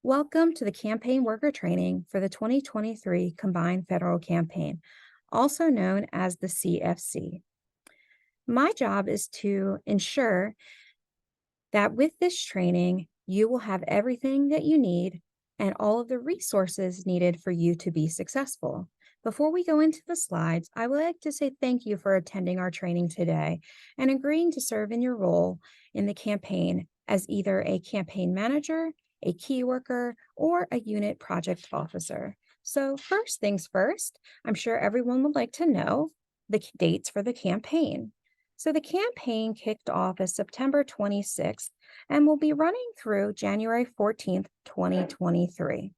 Welcome to the campaign worker training for the 2023 Combined Federal Campaign, also known as the CFC. My job is to ensure that with this training, you will have everything that you need and all of the resources needed for you to be successful. Before we go into the slides, I would like to say thank you for attending our training today and agreeing to serve in your role in the campaign as either a campaign manager, a key worker, or a unit project officer. So first things first, I'm sure everyone would like to know the dates for the campaign. So the campaign kicked off as September 26th and will be running through January 14th, 2023.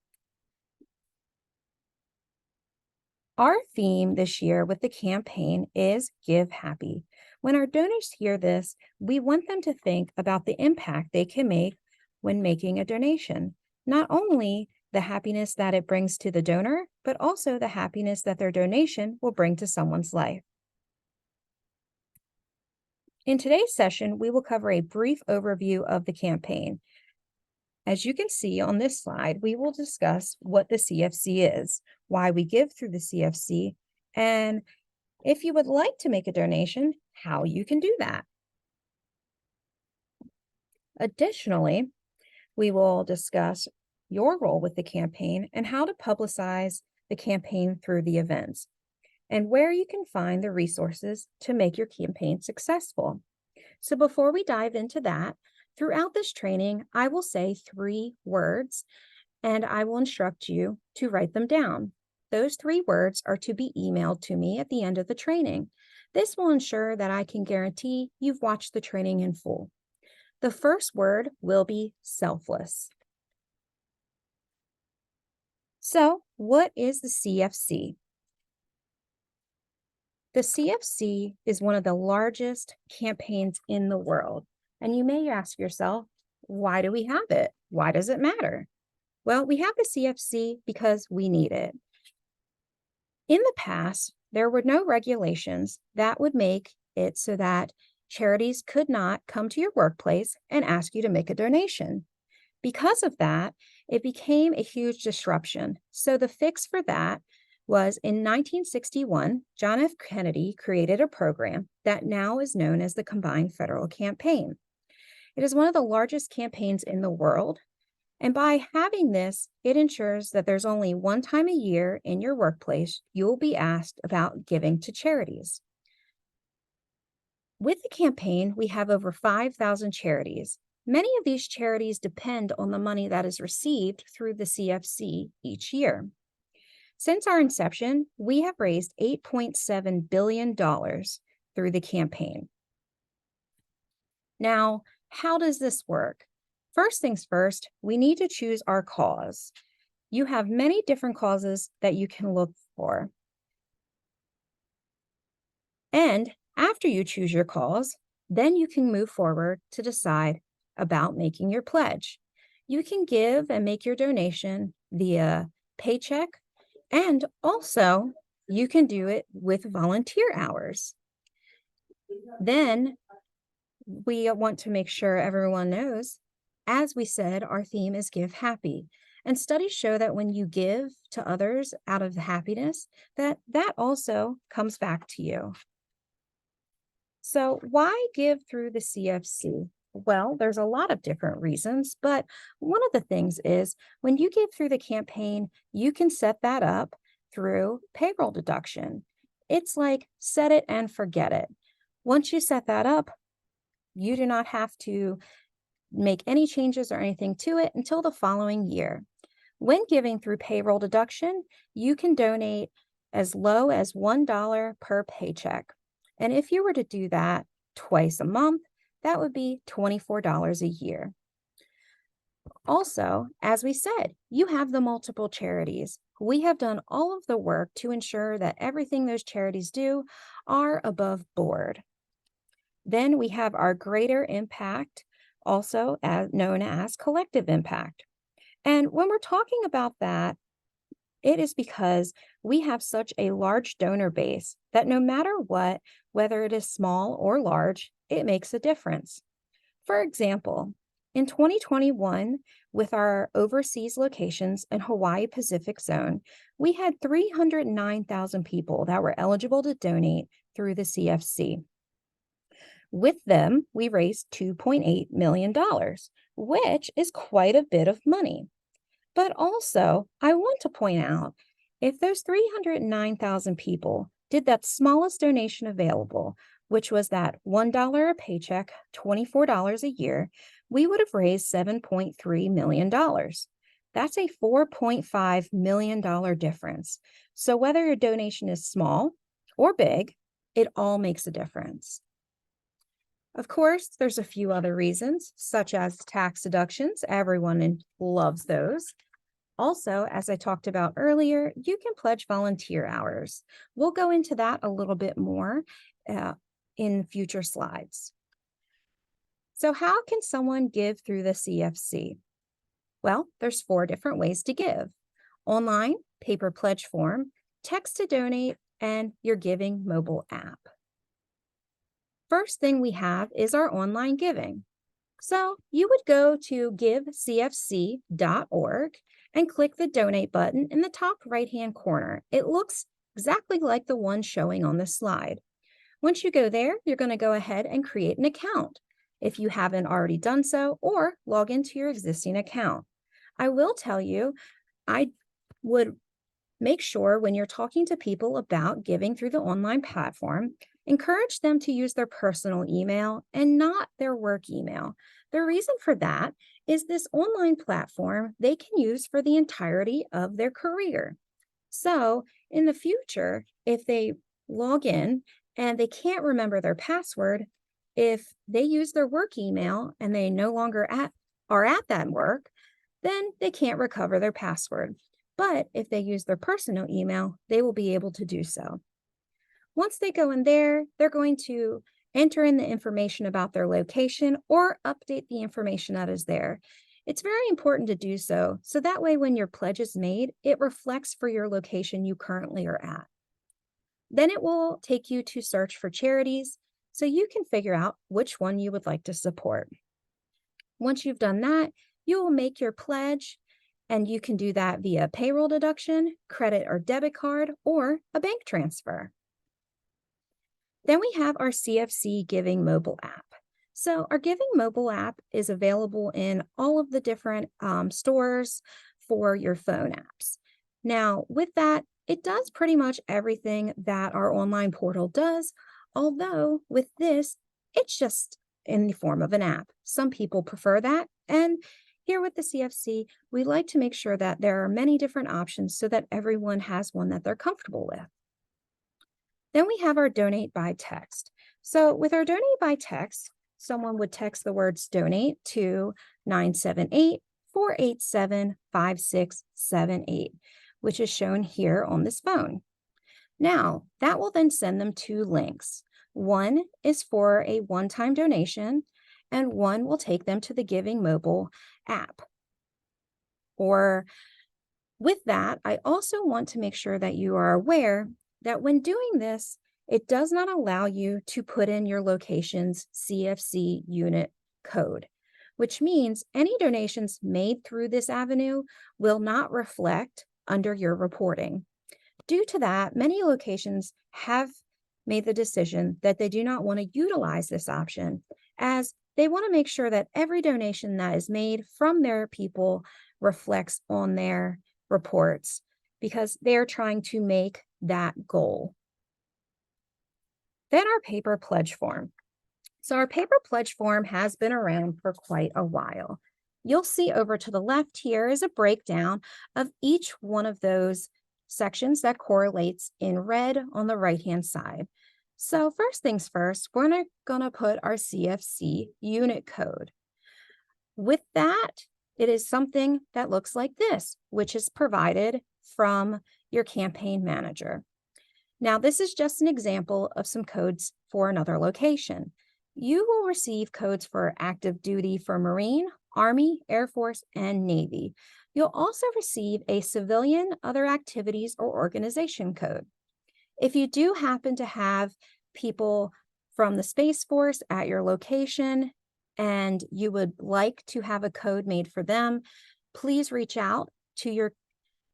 Our theme this year with the campaign is Give Happy. When our donors hear this, we want them to think about the impact they can make when making a donation. Not only the happiness that it brings to the donor, but also the happiness that their donation will bring to someone's life. In today's session, we will cover a brief overview of the campaign. As you can see on this slide, we will discuss what the CFC is, why we give through the CFC, and if you would like to make a donation, how you can do that. Additionally, we will discuss your role with the campaign and how to publicize the campaign through the events, and where you can find the resources to make your campaign successful. So before we dive into that, throughout this training, I will say 3 words and I will instruct you to write them down. Those 3 words are to be emailed to me at the end of the training. This will ensure that I can guarantee you've watched the training in full. The first word will be selfless. So, what is the CFC? The CFC is one of the largest campaigns in the world. And you may ask yourself, why do we have it? Why does it matter? Well, we have the CFC because we need it. In the past, there were no regulations that would make it so that charities could not come to your workplace and ask you to make a donation. Because of that, it became a huge disruption. So the fix for that was in 1961, John F. Kennedy created a program that now is known as the Combined Federal Campaign. It is one of the largest campaigns in the world. And by having this, it ensures that there's only one time a year in your workplace you will be asked about giving to charities. With the campaign, we have over 5,000 charities. Many of these charities depend on the money that is received through the CFC each year. Since our inception, we have raised $8.7 billion through the campaign. Now, how does this work? First things first, we need to choose our cause. You have many different causes that you can look for. And after you choose your cause, then you can move forward to decide about making your pledge. You can give and make your donation via paycheck, and also you can do it with volunteer hours. Then we want to make sure everyone knows, as we said, our theme is Give Happy. And studies show that when you give to others out of happiness, that also comes back to you. So why give through the CFC? Well, there's a lot of different reasons, but one of the things is when you give through the campaign, you can set that up through payroll deduction. It's like set it and forget it. Once you set that up, you do not have to make any changes or anything to it until the following year. When giving through payroll deduction, you can donate as low as $1 per paycheck. And if you were to do that twice a month, that would be $24 a year. Also, as we said, you have the multiple charities. We have done all of the work to ensure that everything those charities do are above board. Then we have our greater impact, also known as collective impact. And when we're talking about that, it is because we have such a large donor base that no matter what, whether it is small or large, it makes a difference. For example, In 2021, with our overseas locations in Hawaii Pacific Zone, we had 309,000 people that were eligible to donate through the CFC. With them, we raised $2.8 million, which is quite a bit of money. But also, I want to point out if those 309,000 people did that smallest donation available, which was that $1 a paycheck, $24 a year, we would have raised $7.3 million. That's a $4.5 million difference. So whether your donation is small or big, it all makes a difference. Of course, there's a few other reasons, such as tax deductions. Everyone loves those. Also, as I talked about earlier, you can pledge volunteer hours. We'll go into that a little bit more in future slides. So how can someone give through the CFC? Well, there's 4 different ways to give: online, paper pledge form, text to donate, and your Giving mobile app. First thing we have is our online giving. So you would go to givecfc.org and click the donate button in the top right-hand corner. It looks exactly like the one showing on the slide. Once you go there, you're going to go ahead and create an account if you haven't already done so, or log into your existing account. I will tell you, I would make sure when you're talking to people about giving through the online platform, encourage them to use their personal email and not their work email. The reason for that is this online platform they can use for the entirety of their career. So in the future, if they log in and they can't remember their password, if they use their work email and they no longer are at that work, then they can't recover their password. But if they use their personal email, they will be able to do so. Once they go in there, they're going to enter in the information about their location or update the information that is there. It's very important to do so, so that way when your pledge is made, it reflects for your location you currently are at. Then it will take you to search for charities, so you can figure out which one you would like to support. Once you've done that, you will make your pledge, and you can do that via payroll deduction, credit or debit card, or a bank transfer. Then we have our CFC Giving mobile app. So our Giving mobile app is available in all of the different stores for your phone apps. Now, with that, it does pretty much everything that our online portal does, although with this, it's just in the form of an app. Some people prefer that, and here with the CFC, we like to make sure that there are many different options so that everyone has one that they're comfortable with. Then we have our donate by text. So with our donate by text, someone would text the words donate to 978-487-5678, which is shown here on this phone. Now, that will then send them 2 links. One is for a one-time donation, and one will take them to the Giving mobile app. Or with that, I also want to make sure that you are aware that when doing this, it does not allow you to put in your location's CFC unit code, which means any donations made through this avenue will not reflect under your reporting. Due to that, many locations have made the decision that they do not want to utilize this option, as they want to make sure that every donation that is made from their people reflects on their reports, because they're trying to make that goal. Then our paper pledge form. So our paper pledge form has been around for quite a while. You'll see over to the left here is a breakdown of each one of those sections that correlates in red on the right-hand side. So first things first, we're gonna put our CFC unit code. With that, it is something that looks like this, which is provided from your campaign manager. Now, this is just an example of some codes for another location. You will receive codes for active duty for Marine, Army, Air Force, and Navy. You'll also receive a civilian, other activities, or organization code. If you do happen to have people from the Space Force at your location, and you would like to have a code made for them, please reach out to your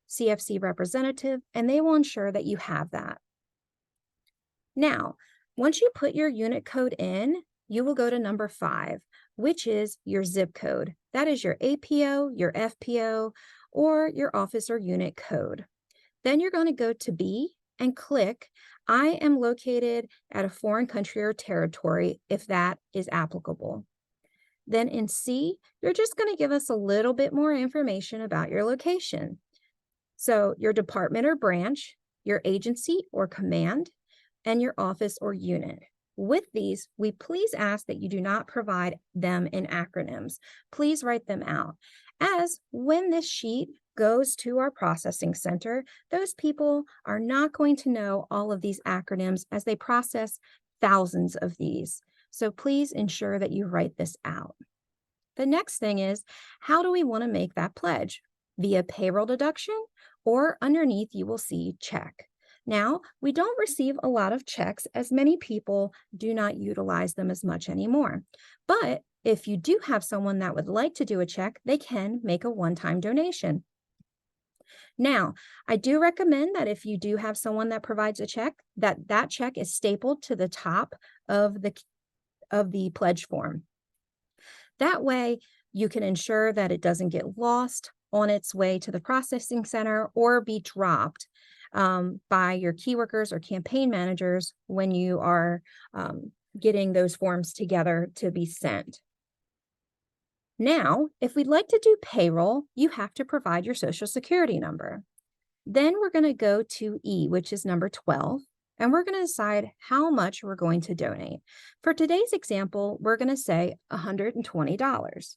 CFC representative and they will ensure that you have that. Now, once you put your unit code in, you will go to number 5, which is your zip code. That is your APO, your FPO, or your office or unit code. Then you're going to go to B and click, I am located at a foreign country or territory if that is applicable. Then in C, you're just going to give us a little bit more information about your location. So your department or branch, your agency or command, and your office or unit. With these, we please ask that you do not provide them in acronyms. Please write them out, as when this sheet goes to our processing center, those people are not going to know all of these acronyms as they process thousands of these. So please ensure that you write this out. The next thing is, how do we want to make that pledge? Via payroll deduction, or underneath you will see check. Now, we don't receive a lot of checks as many people do not utilize them as much anymore. But if you do have someone that would like to do a check, they can make a one-time donation. Now, I do recommend that if you do have someone that provides a check, that check is stapled to the top of the pledge form. That way, you can ensure that it doesn't get lost on its way to the processing center or be dropped by your key workers or campaign managers when you are getting those forms together to be sent. Now, if we'd like to do payroll, you have to provide your Social Security number. Then we're going to go to E, which is number 12, and we're going to decide how much we're going to donate. For today's example, we're going to say $120.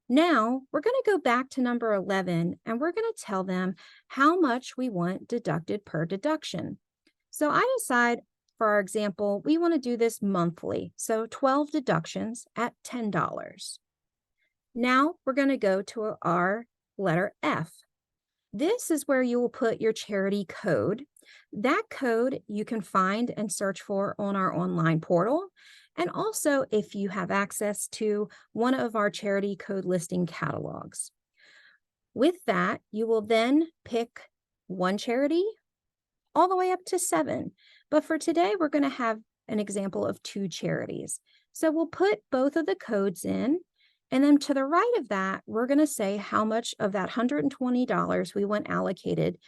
Now, we're going to go back to number 11, and we're going to tell them how much we want deducted per deduction. So I decide, for our example, we want to do this monthly, so 12 deductions at $10. Now, we're going to go to our letter F. This is where you will put your charity code. That code you can find and search for on our online portal. And also if you have access to one of our charity code listing catalogs. With that, you will then pick one charity all the way up to 7. But for today, we're going to have an example of 2 charities. So we'll put both of the codes in. And then to the right of that, we're going to say how much of that $120 we want allocated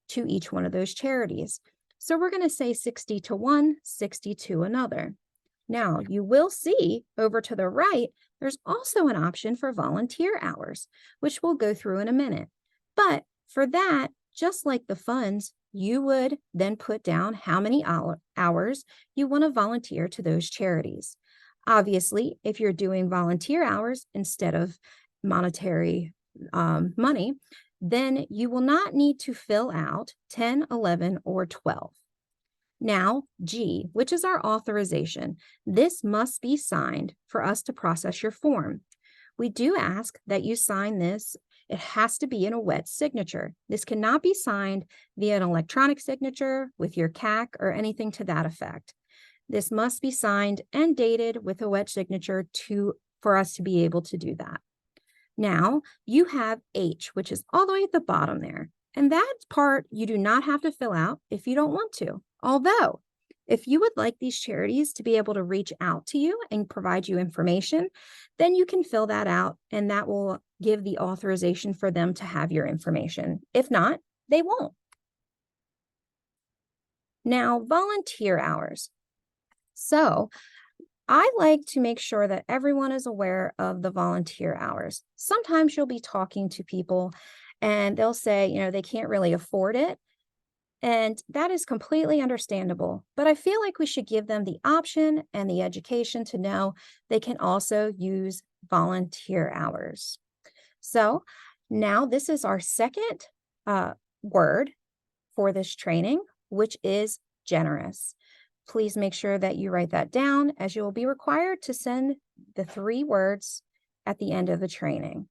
to each one of those charities. So we're going to say 60 to one, 60 to another. Now, you will see over to the right, there's also an option for volunteer hours, which we'll go through in a minute. But for that, just like the funds, you would then put down how many hours you want to volunteer to those charities. Obviously, if you're doing volunteer hours instead of monetary money, then you will not need to fill out 10, 11, or 12. Now, G, which is our authorization. This must be signed for us to process your form. We do ask that you sign this. It has to be in a wet signature. This cannot be signed via an electronic signature with your CAC or anything to that effect. This must be signed and dated with a wet signature for us to be able to do that. Now, you have H, which is all the way at the bottom there. And that part you do not have to fill out if you don't want to. Although, if you would like these charities to be able to reach out to you and provide you information, then you can fill that out and that will give the authorization for them to have your information. If not, they won't. Now, volunteer hours. So I like to make sure that everyone is aware of the volunteer hours. Sometimes you'll be talking to people and they'll say, they can't really afford it. And that is completely understandable. But I feel like we should give them the option and the education to know they can also use volunteer hours. So now this is our second word for this training, which is generous. Please make sure that you write that down, as you will be required to send the 3 words at the end of the training.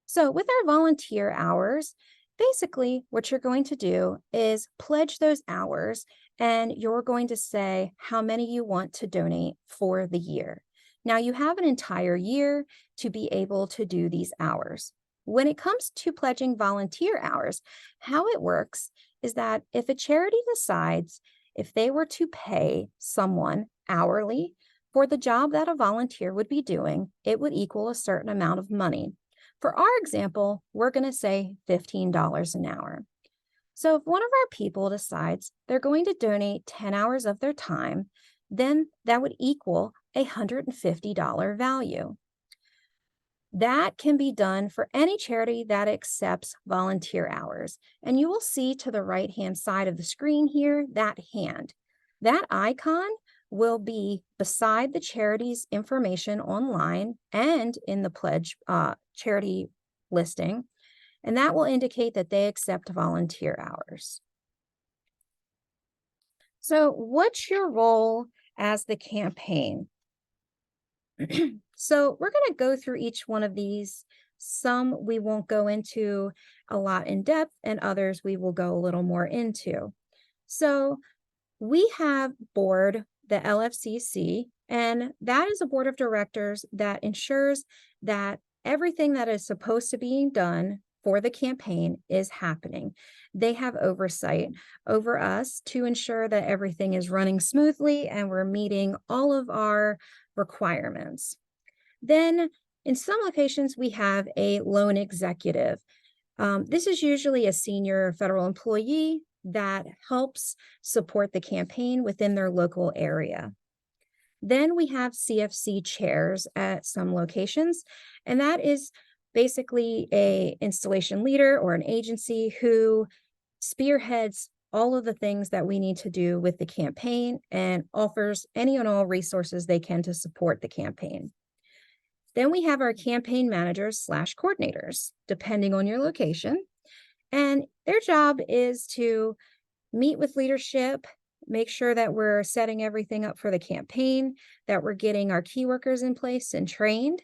So with our volunteer hours, basically what you're going to do is pledge those hours and you're going to say how many you want to donate for the year. Now you have an entire year to be able to do these hours. When it comes to pledging volunteer hours, how it works is that if a charity decides if they were to pay someone hourly for the job that a volunteer would be doing, it would equal a certain amount of money. For our example, we're going to say $15 an hour. So if one of our people decides they're going to donate 10 hours of their time, then that would equal a $150 value. That can be done for any charity that accepts volunteer hours. And you will see to the right-hand side of the screen here, that hand. That icon will be beside the charity's information online and in the pledge charity listing, and that will indicate that they accept volunteer hours. So what's your role as the campaign? So we're going to go through each one of these. Some we won't go into a lot in depth, and others we will go a little more into. So we have board, the LFCC, and that is a board of directors that ensures that everything that is supposed to be done for the campaign is happening. They have oversight over us to ensure that everything is running smoothly and we're meeting all of our requirements. Then in some locations, we have a loan executive. This is usually a senior federal employee that helps support the campaign within their local area. Then we have CFC chairs at some locations, and that is basically an installation leader or an agency who spearheads all of the things that we need to do with the campaign and offers any and all resources they can to support the campaign. Then we have our campaign managers / coordinators, depending on your location. And their job is to meet with leadership, make sure that we're setting everything up for the campaign, that we're getting our key workers in place and trained,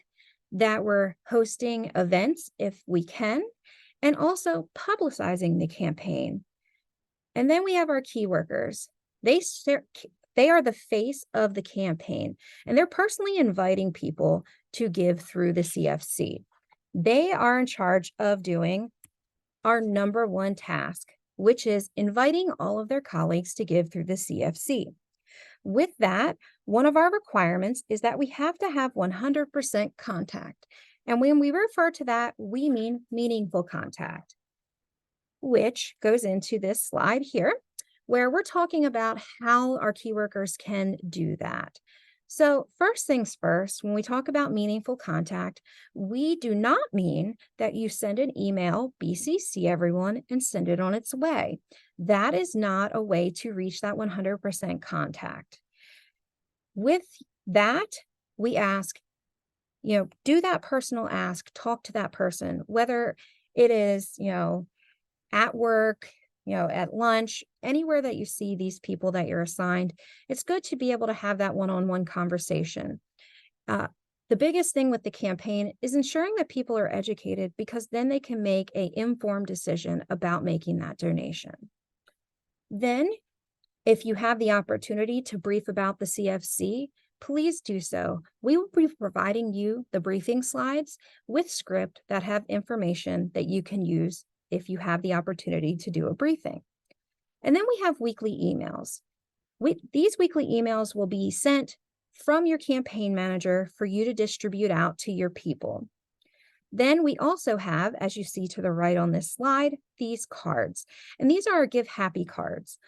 that we're hosting events if we can, and also publicizing the campaign. And then we have our key workers. They are the face of the campaign, and they're personally inviting people to give through the CFC. They are in charge of doing our number one task, which is inviting all of their colleagues to give through the CFC. With that, one of our requirements is that we have to have 100% contact. And when we refer to that, we mean meaningful contact, which goes into this slide here, where we're talking about how our key workers can do that. So first things first, when we talk about meaningful contact, we do not mean that you send an email, BCC everyone, and send it on its way. That is not a way to reach that 100% contact. With that, we ask, do that personal ask, talk to that person, whether it is, at work, at lunch, anywhere that you see these people that you're assigned, it's good to be able to have that one-on-one conversation. The biggest thing with the campaign is ensuring that people are educated, because then they can make an informed decision about making that donation. Then, if you have the opportunity to brief about the CFC, please do so. We will be providing you the briefing slides with script that have information that you can use if you have the opportunity to do a briefing. And then we have weekly emails. These weekly emails will be sent from your campaign manager for you to distribute out to your people. Then we also have, as you see to the right on this slide, these cards. And these are our Give Happy cards.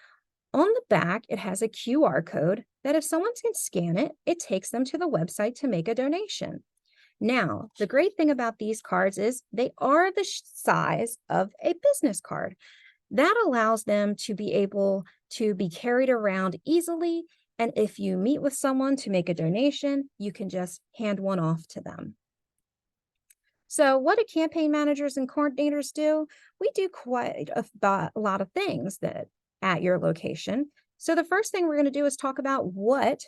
On the back, it has a QR code that if someone can scan it, it takes them to the website to make a donation. Now, the great thing about these cards is they are the size of a business card. That allows them to be able to be carried around easily. And if you meet with someone to make a donation, you can just hand one off to them. So what do campaign managers and coordinators do? We do quite a lot of things at your location. So the first thing we're going to do is talk about what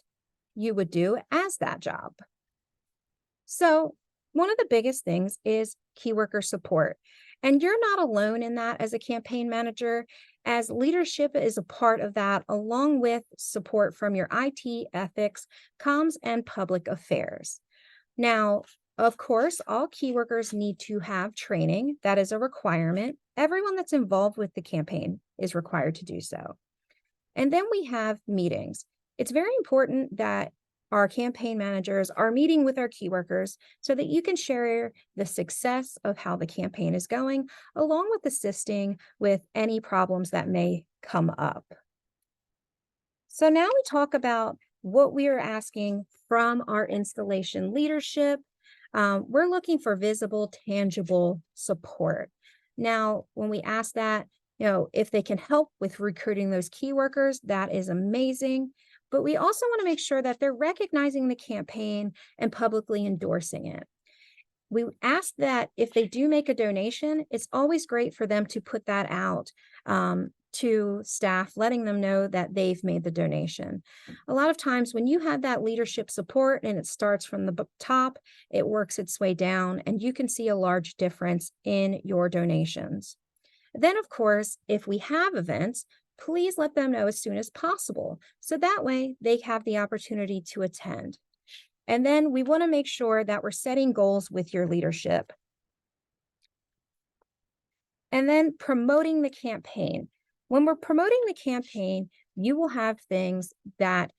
you would do as that job. So one of the biggest things is key worker support. And you're not alone in that as a campaign manager. as leadership is a part of that, along with support from your IT, ethics, comms, and public affairs. Now, of course, all key workers need to have training. That is a requirement. Everyone that's involved with the campaign is required to do so. And then we have meetings. It's very important that our campaign managers are meeting with our key workers so that you can share the success of how the campaign is going, along with assisting with any problems that may come up. So now we talk about what we are asking from our installation leadership. We're looking for visible, tangible support. Now, when we ask that, if they can help with recruiting those key workers, that is amazing. But we also want to make sure that they're recognizing the campaign and publicly endorsing it. We ask that if they do make a donation, it's always great for them to put that out to staff, letting them know that they've made the donation. A lot of times when you have that leadership support and it starts from the top, it works its way down and you can see a large difference in your donations. Then, of course, if we have events, please let them know as soon as possible. So that way they have the opportunity to attend. And then we want to make sure that we're setting goals with your leadership. And then promoting the campaign. When we're promoting the campaign, you will have things that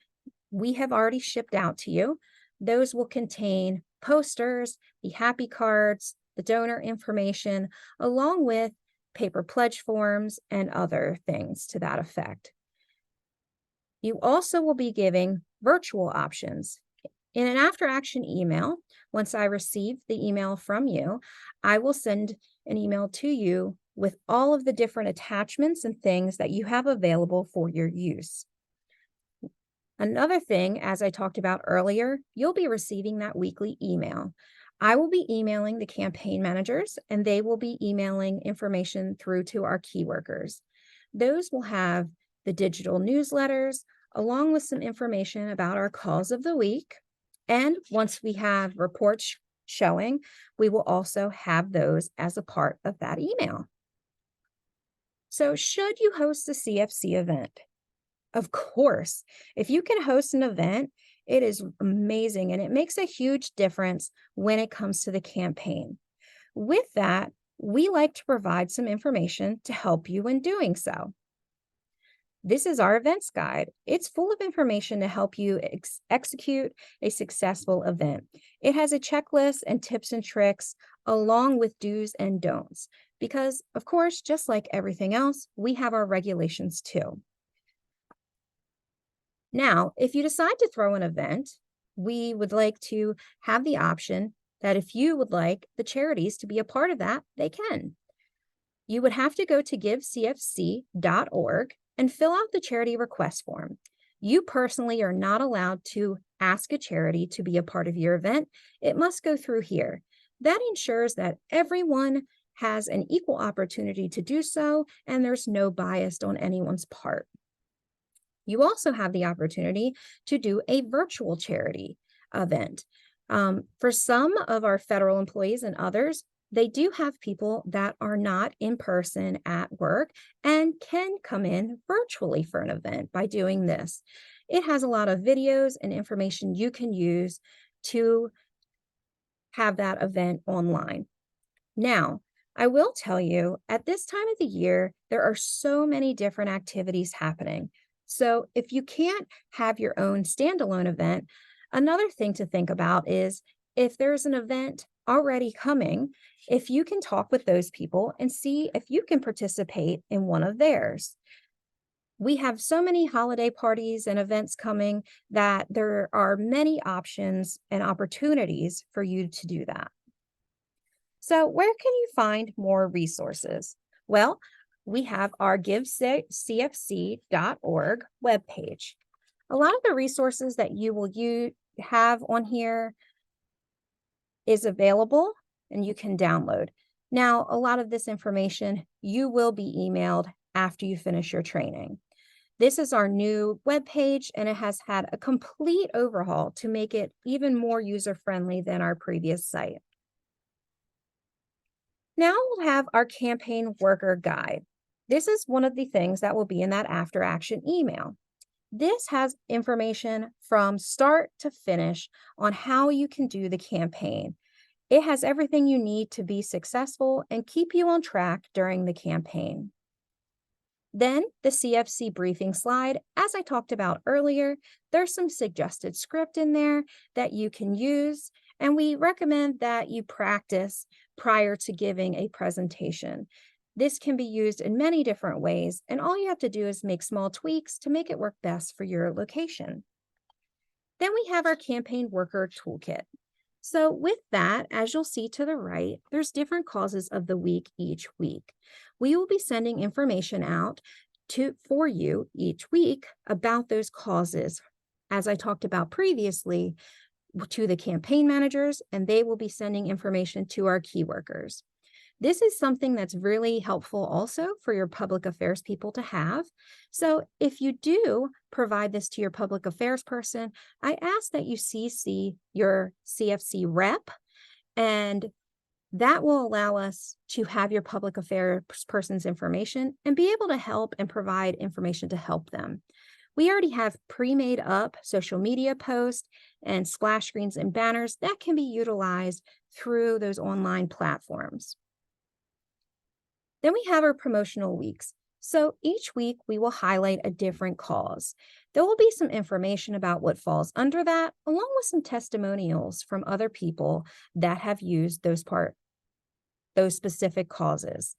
we have already shipped out to you. Those will contain posters, the happy cards, the donor information, along with paper pledge forms and other things to that effect. You also will be giving virtual options. In an after action email, once I receive the email from you, I will send an email to you with all of the different attachments and things that you have available for your use. Another thing, as I talked about earlier, you'll be receiving that weekly email. I will be emailing the campaign managers and they will be emailing information through to our key workers. Those will have the digital newsletters along with some information about our calls of the week. And once we have reports showing, we will also have those as a part of that email. So should you host a CFC event? Of course, if you can host an event, it is amazing and it makes a huge difference when it comes to the campaign. With that, we like to provide some information to help you in doing so. This is our events guide. It's full of information to help you execute a successful event. It has a checklist and tips and tricks along with do's and don'ts. Because, of course, just like everything else, we have our regulations too. Now, if you decide to throw an event, we would like to have the option that if you would like the charities to be a part of that, they can. You would have to go to givecfc.org and fill out the charity request form. You personally are not allowed to ask a charity to be a part of your event. It must go through here. That ensures that everyone has an equal opportunity to do so, and there's no bias on anyone's part. You also have the opportunity to do a virtual charity event. For some of our federal employees and others, they do have people that are not in person at work and can come in virtually for an event by doing this. It has a lot of videos and information you can use to have that event online. Now, I will tell you, at this time of the year, there are so many different activities happening. So if you can't have your own standalone event, another thing to think about is if there's an event already coming, if you can talk with those people and see if you can participate in one of theirs. We have so many holiday parties and events coming that there are many options and opportunities for you to do that. So where can you find more resources? Well, we have our givecfc.org webpage. A lot of the resources that you will have on here is available and you can download. Now, a lot of this information you will be emailed after you finish your training. This is our new webpage and it has had a complete overhaul to make it even more user-friendly than our previous site. Now we'll have our campaign worker guide. This is one of the things that will be in that after action email. This has information from start to finish on how you can do the campaign. It has everything you need to be successful and keep you on track during the campaign. Then the CFC briefing slide, as I talked about earlier, there's some suggested script in there that you can use, and we recommend that you practice prior to giving a presentation. This can be used in many different ways, and all you have to do is make small tweaks to make it work best for your location. Then we have our campaign worker toolkit. So with that, as you'll see to the right, there's different causes of the week each week. We will be sending information out for you each week about those causes, as I talked about previously, to the campaign managers, and they will be sending information to our key workers. This is something that's really helpful also for your public affairs people to have. So if you do provide this to your public affairs person, I ask that you CC your CFC rep, and that will allow us to have your public affairs person's information and be able to help and provide information to help them. We already have pre-made up social media posts and splash screens and banners that can be utilized through those online platforms. Then we have our promotional weeks. So each week we will highlight a different cause. There will be some information about what falls under that, along with some testimonials from other people that have used those specific causes,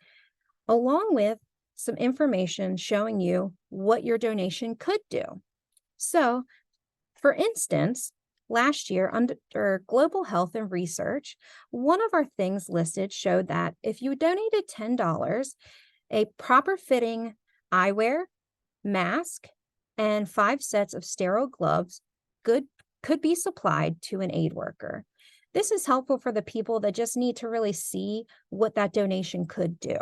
along with some information showing you what your donation could do. So, for instance, last year under global health and research, one of our things listed showed that if you donated $10, a proper fitting eyewear, mask, and 5 sets of sterile gloves could be supplied to an aid worker. This is helpful for the people that just need to really see what that donation could do.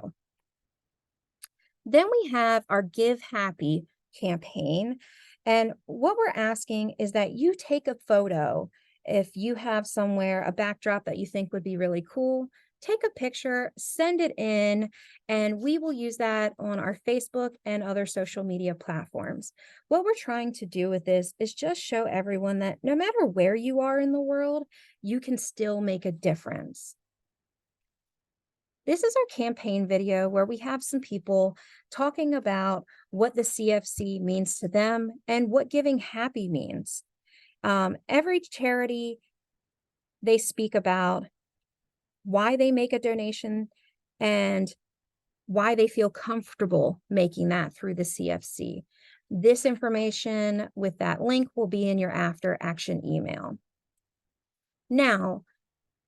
Then we have our Give Happy campaign. And what we're asking is that you take a photo. If you have somewhere a backdrop that you think would be really cool, take a picture, send it in, and we will use that on our Facebook and other social media platforms. What we're trying to do with this is just show everyone that no matter where you are in the world, you can still make a difference. This is our campaign video where we have some people talking about what the CFC means to them and what Giving Happy means. Every charity, they speak about why they make a donation and why they feel comfortable making that through the CFC. This information with that link will be in your after action email. Now,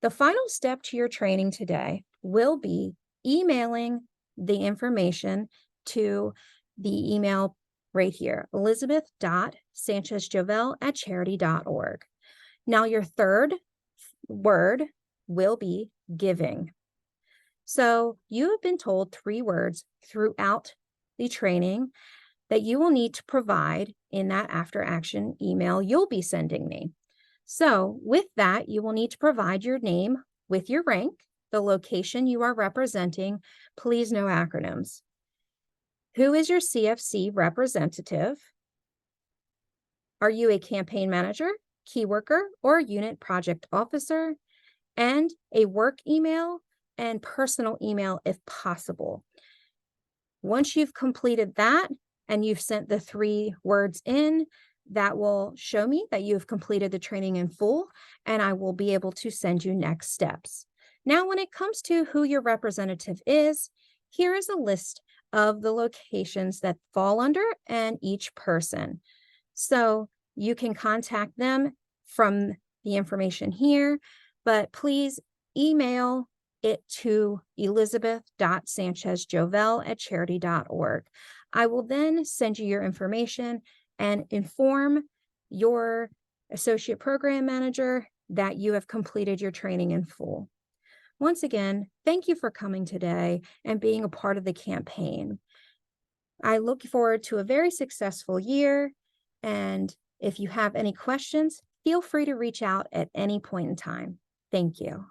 the final step to your training today will be emailing the information to the email right here, elizabeth.sanchezjovel@charity.org. Now, your third word will be giving. So you have been told 3 words throughout the training that you will need to provide in that after action email you'll be sending me. So with that, you will need to provide your name with your rank, the location you are representing, please no acronyms. Who is your CFC representative? Are you a campaign manager, key worker, or unit project officer? And a work email and personal email if possible. Once you've completed that and you've sent the 3 words in, that will show me that you've completed the training in full, and I will be able to send you next steps. Now, when it comes to who your representative is, here is a list of the locations that fall under and each person. So you can contact them from the information here, but please email it to elizabeth.sanchezjovel@charity.org. I will then send you your information and inform your associate program manager that you have completed your training in full. Once again, thank you for coming today and being a part of the campaign. I look forward to a very successful year, and if you have any questions, feel free to reach out at any point in time. Thank you.